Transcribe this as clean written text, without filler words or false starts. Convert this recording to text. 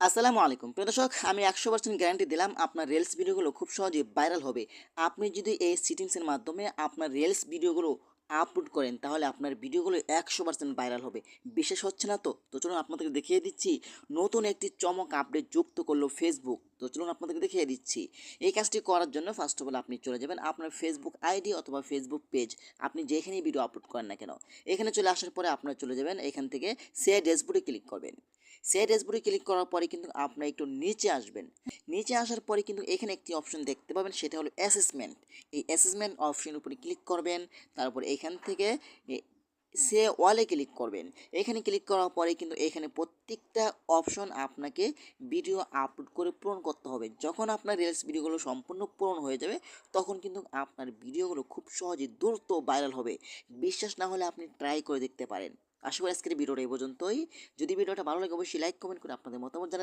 আসসালামু আলাইকুম প্রিয় দর্শক, আমি 100% গ্যারান্টি দিলাম আপনার রিলস ভিডিওগুলো খুব সহজেই ভাইরাল হবে। আপনি যদি এই সেটিংসের মাধ্যমে আপনার রিলস ভিডিওগুলো আপলোড করেন তাহলে আপনার ভিডিওগুলো 100% ভাইরাল হবে। বিশেষ হচ্ছে না তো চলুন আপনাদেরকে দেখিয়ে দিচ্ছি। নতুন একটি চমক আপডেট যুক্ত করলো ফেসবুক। তো চলুন আপনাদেরকে দেখিয়ে দিচ্ছি। এই কাজটি করার জন্য ফার্স্ট অফ অল আপনি চলে যাবেন আপনার ফেসবুক আইডি অথবা ফেসবুক পেজ, আপনি যেখানেই ভিডিও আপলোড করেন না কেন। এখানে চলে আসার পরে আপনারা চলে যাবেন, এখান থেকে শেয়ার ড্যাশবোর্ডে ক্লিক করবেন। শেয়ার ড্যাশবোর্ডে ক্লিক করার পরে কিন্তু আপনারা একটু নিচে আসবেন। নিচে আসার পরে কিন্তু এখানে একটি অপশন দেখতে পাবেন, সেটা হলো অ্যাসেসমেন্ট। এই অ্যাসেসমেন্ট অপশনের উপরে ক্লিক করবেন। তারপর এখান থেকে সে ওয়ালে ক্লিক করবেন। এখানে ক্লিক করার পরে কিন্তু এখানে প্রত্যেকটা অপশন আপনাকে ভিডিও আপলোড করে পূরণ করতে হবে। যখন আপনার রিলস ভিডিওগুলো সম্পূর্ণ পূরণ হয়ে যাবে তখন কিন্তু আপনার ভিডিওগুলো খুব সহজে দ্রুত ভাইরাল হবে। বিশ্বাস না হলে আপনি ট্রাই করে দেখতে পারেন। আশা করি আজকের ভিডিওটা এই পর্যন্তই। যদি ভিডিওটা ভালো লাগে অবশ্যই লাইক কমেন্ট করে আপনাদের মতামত জানাতে